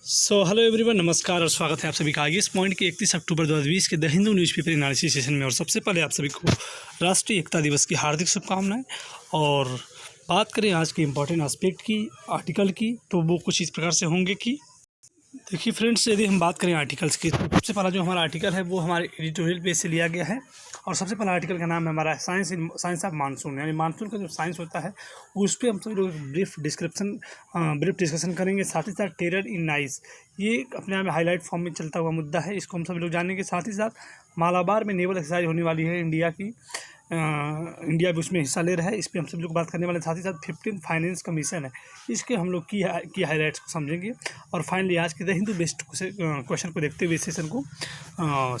Hello everyone, नमस्कार और स्वागत है आप सभी का आगे इस पॉइंट के 31 अक्टूबर 2020 के the Hindu newspaper analysis session में। और सबसे पहले आप सभी को राष्ट्रीय एकता दिवस की हार्दिक शुभकामनाएं। और बात करें आज के इम्पॉर्टेंट एस्पेक्ट की, आर्टिकल की, तो वो कुछ इस प्रकार से होंगे कि देखिए फ्रेंड्स, यदि हम बात करें आर्टिकल्स की, तो सबसे पहला जो हमारा आर्टिकल है वो हमारे एडिटोरियल पेज से लिया गया है। और सबसे पहला आर्टिकल का नाम है हमारा साइंस ऑफ मानसून, यानी मानसून का जो साइंस होता है उस पर हम सभी लोग ब्रीफ डिस्कशन करेंगे। साथ ही साथ टेरर इन नाइस, ये अपने आप में हाईलाइट फॉर्म में चलता हुआ मुद्दा है, इसको हम सभी लोग जानेंगे। साथ ही साथ मालाबार में नेवल एक्सरसाइज होने वाली है इंडिया की, इंडिया भी उसमें हिस्सा ले रहा है, इस पर हम सब लोग बात करने वाले हैं। साथ ही साथ 15th फाइनेंस कमीशन है, इसके हम लोग की हाईलाइट्स को समझेंगे। और फाइनली आज के द हिंदू बेस्ट क्वेश्चन को देखते हुए सेशन को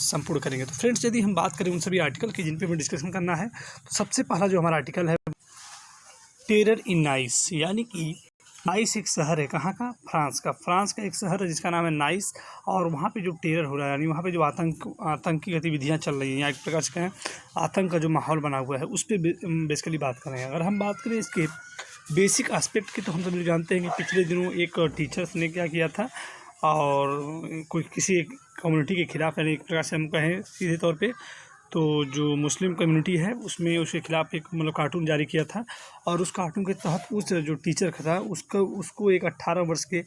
संपूर्ण करेंगे। तो फ्रेंड्स, यदि हम बात करें उन सभी आर्टिकल की जिन पे हमें डिस्कशन करना है, तो सबसे पहला जो हमारा आर्टिकल है टेरर इन नाइस, यानी कि नाइस एक शहर है, कहाँ का? फ्रांस का एक शहर है जिसका नाम है नाइस। और वहाँ पे जो टेरर हो रहा है, यानी वहाँ पे जो आतंकी गतिविधियाँ चल रही हैं, या एक प्रकार से कहें आतंक का जो माहौल बना हुआ है, उस पर बेसिकली बात करें। अगर हम बात करें इसके बेसिक एस्पेक्ट की, तो हम सभी जानते हैं कि पिछले दिनों एक टीचर्स ने क्या किया था, और कोई किसी एक कम्युनिटी के खिलाफ, यानी एक प्रकार से हम कहें सीधे तौर पे, तो जो मुस्लिम कम्युनिटी है उसमें उसके खिलाफ एक कार्टून जारी किया था। और उस कार्टून के तहत उस जो टीचर था उसको एक 18 वर्ष के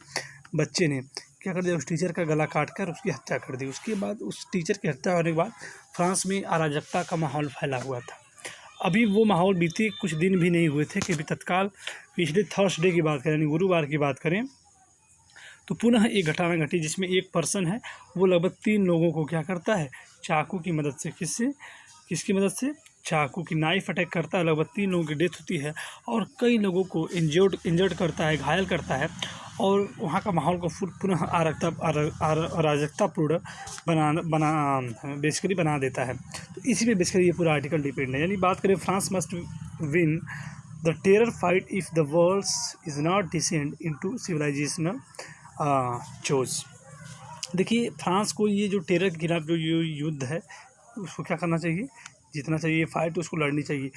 बच्चे ने क्या कर दिया, उस टीचर का गला काट कर उसकी हत्या कर दी। उसके बाद उस टीचर की हत्या होने के बाद फ्रांस में अराजकता का माहौल फैला हुआ था। अभी वो माहौल बीते कुछ दिन भी नहीं हुए थे कि अभी तत्काल पिछले थर्सडे की बात करें, यानी गुरुवार की बात करें, तो पुनः एक घटना घटी जिसमें एक पर्सन है वो लगभग 3 लोगों को क्या करता है, चाकू की मदद से, किसकी मदद से? चाकू की नाइफ अटैक करता है। लगभग 3 लोगों की डेथ होती है और कई लोगों को इंजर्ड करता है, घायल करता है। और वहाँ का माहौल को पुनः अराजकतापूर्ण बना देता है। तो इसी पे बेसिकली ये पूरा आर्टिकल डिपेंड है। यानी बात करें, France must win the terror fight if the world is not descend into civilisational chose. देखिए, फ्रांस को ये जो टेरर के खिलाफ जो युद्ध है उसको क्या करना चाहिए, जीतना चाहिए, फाइट उसको लड़नी चाहिए।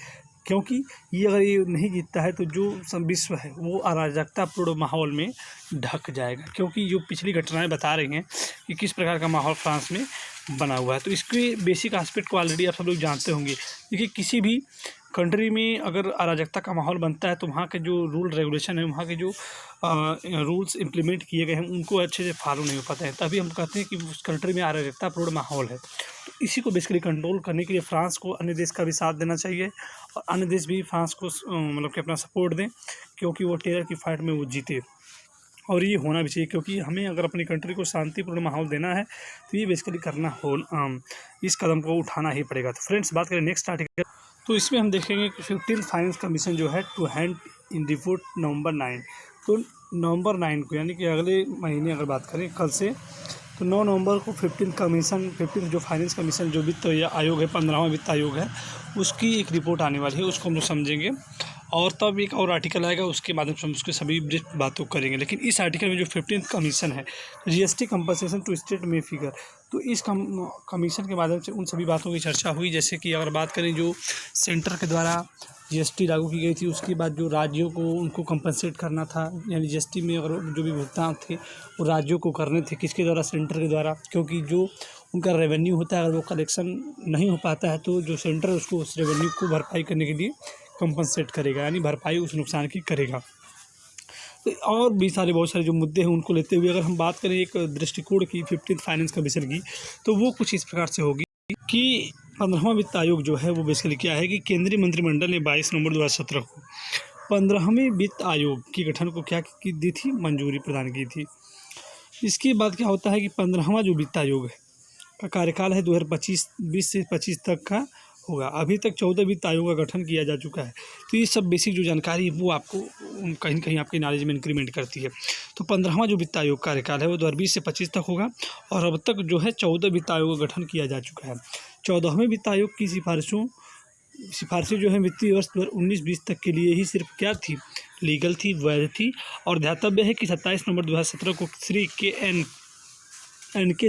क्योंकि ये अगर ये नहीं जीतता है तो जो विश्व है वो अराजकतापूर्ण माहौल में ढक जाएगा। क्योंकि जो पिछली घटनाएं बता रही हैं कि किस प्रकार का माहौल फ्रांस में बना हुआ है, तो इसके बेसिक एस्पेक्ट को ऑलरेडी आप सब लोग जानते होंगे। देखिए, किसी भी कंट्री में अगर अराजकता का माहौल बनता है तो वहाँ के जो रूल रेगुलेशन है, वहाँ के जो रूल्स इम्प्लीमेंट किए गए हैं उनको अच्छे से फॉलो नहीं हो पाते हैं, तभी हम कहते हैं कि उस कंट्री में अराजकतापूर्ण माहौल है। तो इसी को बेसिकली कंट्रोल करने के लिए फ्रांस को अन्य देश का भी साथ देना चाहिए, और अन्य देश भी फ्रांस को कि अपना सपोर्ट दें, क्योंकि वो टेरर की फाइट में वो जीते। और ये होना भी चाहिए, क्योंकि हमें अगर अपनी कंट्री को शांतिपूर्ण माहौल देना है तो ये बेसिकली इस कदम को उठाना ही पड़ेगा। तो फ्रेंड्स, बात करें नेक्स्ट आर्टिकल, तो इसमें हम देखेंगे कि 15th फाइनेंस कमीशन जो है टू हैंड इन रिपोर्ट नवंबर 9, तो नवंबर 9 को, यानी कि अगले महीने अगर बात करें कल से, तो 9 नवंबर को 15th जो फाइनेंस कमीशन जो वित्त आयोग है, 15वां वित्त आयोग है, उसकी एक रिपोर्ट आने वाली है, उसको हम लोग समझेंगे। और तब एक और आर्टिकल आएगा, उसके माध्यम से हम उसके सभी ब्रीफ बातों करेंगे। लेकिन इस आर्टिकल में जो 15th कमीशन है, जीएसटी कंपनसेशन टू स्टेट में फिगर, तो इस कमीशन के माध्यम से उन सभी बातों की चर्चा हुई। जैसे कि अगर बात करें, जो सेंटर के द्वारा जीएसटी लागू की गई थी, उसके बाद जो राज्यों को उनको कंपनसेट करना था, यानी जीएसटी में अगर जो भी भुगतान थे वो राज्यों को करने थे, किसके द्वारा? सेंटर के द्वारा। क्योंकि जो उनका रेवेन्यू होता है, अगर वो कलेक्शन नहीं हो पाता है तो जो सेंटर है उसको उस रेवेन्यू को भरपाई करने के लिए कंपनसेट करेगा, यानी भरपाई उस नुकसान की करेगा। तो और भी बहुत सारे जो मुद्दे हैं उनको लेते हुए अगर हम बात करें एक दृष्टिकोण की 15th फाइनेंस कमीशन की, तो वो कुछ इस प्रकार से होगी कि 15वां वित्त आयोग जो है वो बेसिकली क्या है कि केंद्रीय मंत्रिमंडल ने 22 नवंबर 2017 को 15वें वित्त आयोग के गठन को क्या दी थी, मंजूरी प्रदान की थी। इसके बाद क्या होता है कि 15वां जो वित्त आयोग है का कार्यकाल है 2020 से 25 तक का होगा। अभी तक 14 वित्त आयोग का गठन किया जा चुका है। तो ये सब बेसिक जो जानकारी है वो आपको कहीं न कहीं आपकी नॉलेज में इंक्रीमेंट करती है। तो 15वां जो वित्त आयोग कार्यकाल है वो 2020 से 25 तक होगा, और अब तक जो है 14 वित्त आयोग का गठन किया जा चुका है। 14वें वित्त आयोग की सिफारिशें जो है वित्तीय वर्ष 2019-20 तक के लिए ही सिर्फ क्या थी, लीगल थी, वैध थी। और ध्यातव्य है कि 27 नवंबर 2017 को श्री के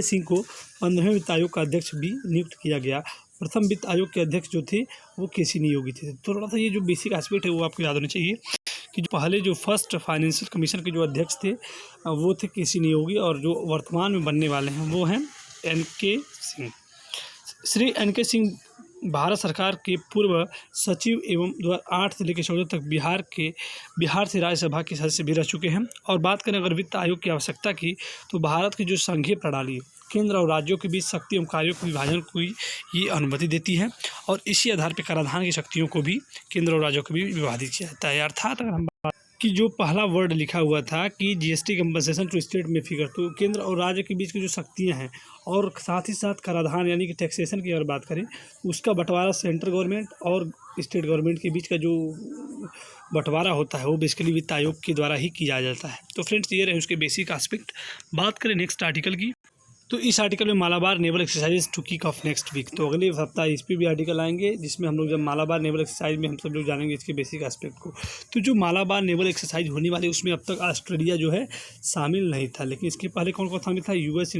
सिंह को 15वें वित्त आयोग का अध्यक्ष भी नियुक्त किया गया। प्रथम वित्त आयोग के अध्यक्ष जो थे वो केसी योगी थे। थोड़ा सा ये जो बेसिक एस्पेक्ट है वो आपको याद होना चाहिए कि जो पहले जो फर्स्ट फाइनेंशियल कमीशन के जो अध्यक्ष थे वो थे केसी नियोगी, और जो वर्तमान में बनने वाले हैं वो हैं एन.के. सिंह। श्री एन.के. सिंह भारत सरकार के पूर्व सचिव एवं 2008 से लेकर 2014 तक बिहार से राज्यसभा के सदस्य भी रह चुके हैं। और बात करें अगर वित्त आयोग की आवश्यकता की, तो भारत की जो संघीय प्रणाली केंद्र और राज्यों के बीच शक्ति एवं कार्यों के विभाजन को ये अनुमति देती है, और इसी आधार पर कराधान की शक्तियों को भी केंद्र और राज्यों को भी विभाजित किया जाता है। अर्थात अगर हम कि जो पहला वर्ड लिखा हुआ था कि जीएसटी कंपनसेशन टू स्टेट में फिगर, तो केंद्र और राज्य के बीच की जो शक्तियां हैं और साथ ही साथ कराधान यानी कि टैक्सेशन की अगर बात करें, उसका बंटवारा सेंट्रल गवर्नमेंट और स्टेट गवर्नमेंट के बीच का जो बंटवारा होता है वो बेसिकली वित्त आयोग के द्वारा ही किया जाता है। तो फ्रेंड्स, ये रहे उसके बेसिक एस्पेक्ट। बात करें नेक्स्ट आर्टिकल की, तो इस आर्टिकल में Malabar naval exercise to kick off next week, तो अगले सप्ताह इस पर भी आर्टिकल आएंगे, जिसमें हम लोग जब मालाबार नेवल एक्सरसाइज में हम सब लोग जानेंगे इसके बेसिक एस्पेक्ट को। तो जो मालाबार नेवल एक्सरसाइज होने वाली उसमें अब तक ऑस्ट्रेलिया जो है शामिल नहीं था, लेकिन इसके पहले कौन कौन शामिल था? यूएस,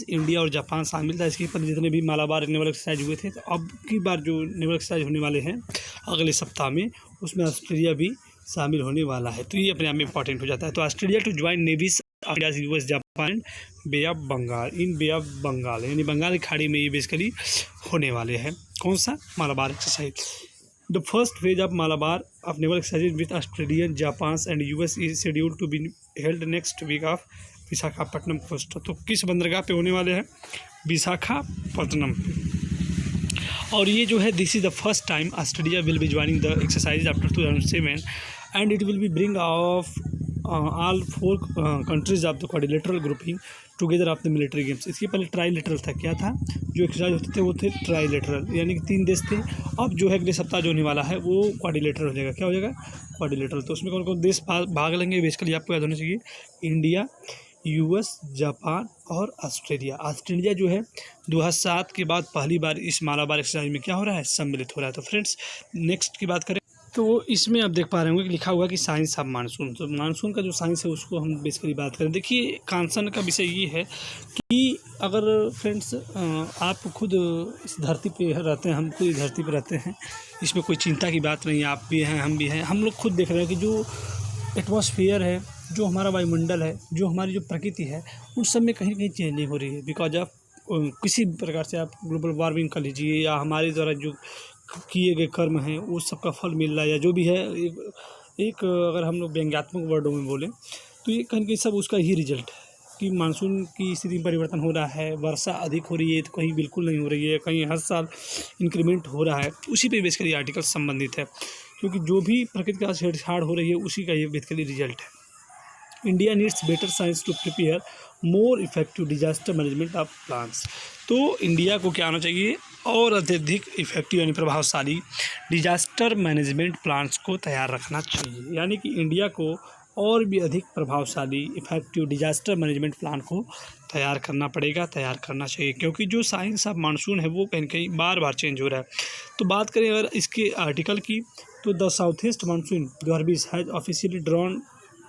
इंडिया और जापान शामिल था। इसके पहले जितने भी मालाबार नेवल एक्सरसाइज हुए थे, तो अब की बार जो नेवल एक्सरसाइज होने वाले हैं अगले सप्ताह में, उसमें ऑस्ट्रेलिया भी शामिल होने वाला है। तो ये अपने आप में इंपॉर्टेंट हो जाता है। तो Australia to join navies US, Japan, Bay of Bengal, in Bay of Bengal यानी बंगाल की खाड़ी में ये बेसिकली होने वाले हैं। कौन सा? Malabar exercise. The first phase of Malabar of naval exercise with Australian, Japan and US is scheduled to be held next week of Visakhapatnam coast. तो किस बंदरगाह पे होने वाले हैं? विशाखापट्टनम। और ये जो है this is the first time Australia will be joining the exercise after 2007 and it will be bring of all 4 countries of the quadrilateral grouping together of the military games. इसके पहले ट्राईलेटरल था। क्या था? जो एक्सरसाइज होते थे वो थे ट्राईलेटरल, यानी कि 3 देश थे। अब जो है अगले सप्ताह जो होने वाला है वो क्वाड्रिलेटरल हो जाएगा। क्या हो जाएगा? क्वाड्रिलेटरल। तो उसमें कौन कौन देश भाग लेंगे? बेसिकली आपको याद होना चाहिए, इंडिया, यूएस, जापान और ऑस्ट्रेलिया। ऑस्ट्रेलिया जो है 2007 के बाद पहली बार इस मालाबार एक्सरसाइज में क्या हो रहा है? सम्मिलित हो रहा है। तो फ्रेंड्स, नेक्स्ट की बात करें तो इसमें आप देख पा रहे होंगे कि लिखा हुआ है कि साइंस ऑफ मानसून। तो मानसून का जो साइंस है उसको हम बेसिकली बात करें। देखिए, कंसर्न का विषय ये है कि अगर फ्रेंड्स आप खुद इस धरती पे रहते हैं, हम खुद इस धरती पे रहते हैं, इसमें कोई चिंता की बात नहीं है। आप भी हैं, हम भी हैं, हम लोग खुद देख रहे हैं कि जो एटमॉस्फेयर है, जो हमारा वायुमंडल है, जो हमारी जो प्रकृति है, उन सब में कहीं ना कहीं चेंजिंग हो रही है बिकॉज ऑफ किसी प्रकार से आप ग्लोबल वार्मिंग कर लीजिए या हमारे द्वारा जो किए गए कर्म हैं वो सबका फल मिल रहा है या जो भी है। एक अगर हम लोग व्यंग्यात्मक वर्डों में बोलें तो ये कहीं कहीं सब उसका ही रिजल्ट है कि मानसून की स्थिति में परिवर्तन हो रहा है, वर्षा अधिक हो रही है तो कहीं बिल्कुल नहीं हो रही है, कहीं हर साल इंक्रीमेंट हो रहा है। उसी पे बेसिकली आर्टिकल संबंधित है, क्योंकि जो भी प्रकृति का छेड़छाड़ हो रही है उसी का ये बेसिकली रिजल्ट है। India needs better science to prepare more effective disaster management of plans. तो इंडिया को क्या आना चाहिए? और अत्यधिक इफेक्टिव यानी प्रभावशाली डिजास्टर मैनेजमेंट प्लान्स को तैयार रखना चाहिए। यानी कि इंडिया को और भी अधिक प्रभावशाली इफेक्टिव डिजास्टर मैनेजमेंट प्लान को तैयार करना पड़ेगा, तैयार करना चाहिए, क्योंकि जो साइंस ऑफ मानसून है वो कहीं कहीं बार बार चेंज हो रहा है। तो बात करें अगर इसके आर्टिकल की, तो the south east monsoon 2020 has officially drawn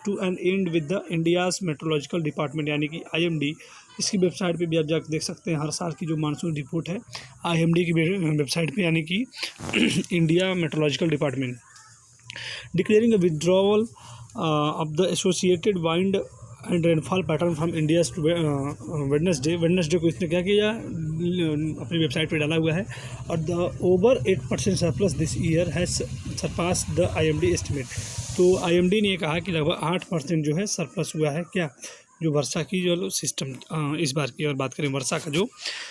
to an end with the India's meteorological department यानी कि IMD। इसकी वेबसाइट पे भी आप जाकर देख सकते हैं, हर साल की जो मानसून रिपोर्ट है IMD की वेबसाइट पे, यानी कि India meteorological department declaring a withdrawal of the associated wind and rainfall pattern from India to Wednesday को इसने क्या किया? अपनी वेबसाइट पे डाला हुआ है। और the over 8% surplus this year has surpass the IMD estimate. तो IMD ने कहा कि लगभग 8% जो है सरप्लस हुआ है, क्या? जो वर्षा की जो सिस्टम इस बार की अगर बात करें वर्षा का जो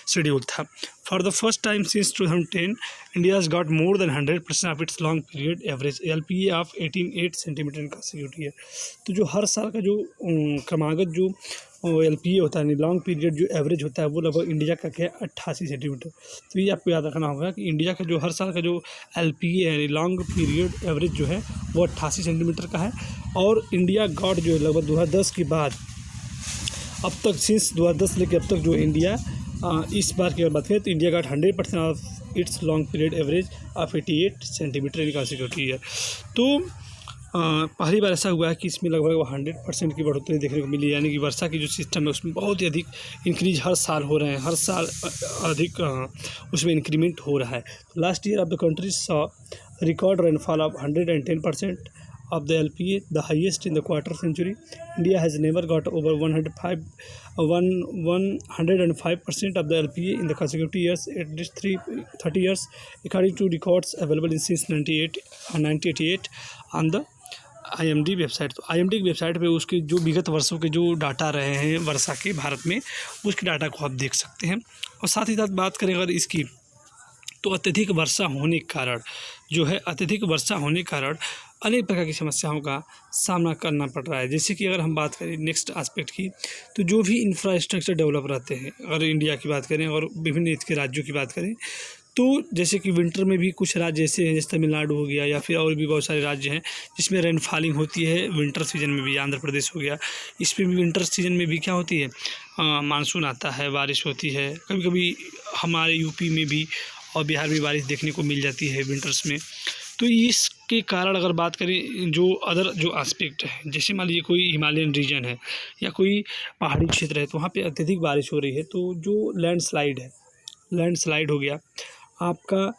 शेड्यूल था। For the first time since 2010 India has got more than 100% of its long period average LPA of 18.8 centimetre in consecutive year. तो जो हर साल का जो क्रमागत जो LPA होता है, लॉन्ग पीरियड जो एवरेज होता है, वो लगभग इंडिया का क्या है? 88 सेंटीमीटर। तो ये आपको याद रखना होगा कि इंडिया का जो हर साल का जो LPA है, लॉन्ग पीरियड एवरेज जो है वो 88 सेंटीमीटर का है। और इंडिया गॉट जो लगभग 2010 के बाद अब तक, सिंस 2010 लेकर अब तक जो इंडिया इस बार की अगर बात करें तो India got 100% of its long period average of 88 centimetre in consecutive year. तो पहली बार ऐसा हुआ है कि इसमें लगभग 100% की बढ़ोतरी देखने को मिली, यानी कि वर्षा की जो सिस्टम है उसमें बहुत ही अधिक इंक्रीज हर साल हो रहे हैं, हर साल अधिक उसमें इंक्रीमेंट हो रहा है। Last year of the country saw record rainfall of 110% of the LPA, the highest in the quarter century. India has never got over 105% of the LPA in the consecutive years, at least 30 years, according to records available in since 1988 on the IMD website. तो IMD की website पे उसके जो विगत वर्षों के जो data रहे हैं वर्षा के भारत में, उसके डाटा को आप देख सकते हैं। और साथ ही साथ बात करें अगर इसकी, तो अत्यधिक वर्षा होने के कारण अनेक प्रकार की समस्याओं का सामना करना पड़ रहा है। जैसे कि अगर हम बात करें नेक्स्ट एस्पेक्ट की, तो जो भी इंफ्रास्ट्रक्चर डेवलप रहते हैं, अगर इंडिया की बात करें और विभिन्न इसके राज्यों की बात करें, तो जैसे कि विंटर में भी कुछ राज्य ऐसे हैं, जैसे तमिलनाडु हो गया या फिर और भी बहुत सारे राज्य हैं जिसमें रेनफॉलिंग होती है विंटर सीजन में भी। आंध्र प्रदेश हो गया, इसमें भी विंटर सीजन में भी क्या होती है, मानसून आता है, बारिश होती है। कभी कभी हमारे यूपी में भी और बिहार में बारिश देखने को मिल जाती है विंटर्स में। तो इसके कारण अगर बात करें जो अदर जो एस्पेक्ट है, जैसे मान लीजिए कोई हिमालयन रीजन है या कोई पहाड़ी क्षेत्र है, तो वहाँ पे अत्यधिक बारिश हो रही है, तो जो लैंडस्लाइड हो गया, आपका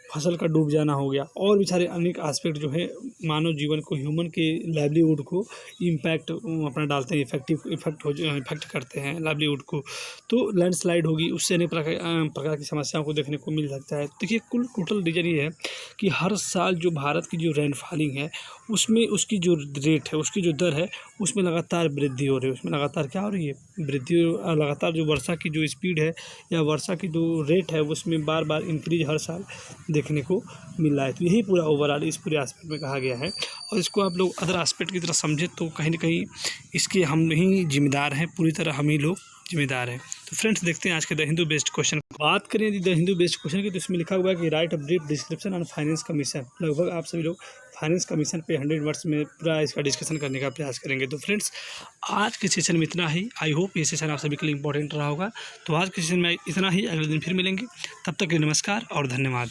फसल का डूब जाना हो गया, और भी सारे अनेक एस्पेक्ट जो है मानव जीवन को, ह्यूमन के लाइवलीहुड को इम्पैक्ट अपना डालते हैं, इफेक्ट करते हैं लाइवलीहुड को। तो लैंडस्लाइड होगी, उससे अनेक प्रकार की समस्याओं को देखने को मिल सकता है। देखिए कुल टोटल रीजन ये है कि हर साल जो भारत की जो रेनफॉलिंग है उसमें उसकी जो रेट है, उसकी जो दर है, उसमें लगातार वृद्धि हो रही है। उसमें लगातार क्या हो रही है, वृद्धि। लगातार जो वर्षा की जो स्पीड है या वर्षा की जो रेट है, उसमें बार बार इंक्रीज हर साल देखने को मिल रहा है। तो यही पूरा ओवरऑल इस पूरे एस्पेक्ट में कहा गया है। और इसको आप लोग अदर एस्पेक्ट की तरह समझे तो कहीं ना कहीं इसके हम ही जिम्मेदार हैं, पूरी तरह हम ही लोग जिम्मेदार हैं। तो फ्रेंड्स देखते हैं आज के द हिंदू बेस्ड क्वेश्चन। बात करें यदि द हिंदू बेस्ड क्वेश्चन की, तो इसमें लिखा हुआ है कि right a brief description on finance commission. लगभग आप सभी लोग फाइनेंस कमीशन पे 100 वर्ड्स में पूरा इसका डिस्कशन करने का प्रयास करेंगे। तो फ्रेंड्स आज के सेशन में इतना ही। आई होप ये सेशन आप सभी के लिए इंपॉर्टेंट रहा होगा। तो आज के सेशन में इतना ही, अगले दिन फिर मिलेंगे। तब तक के लिए नमस्कार और धन्यवाद।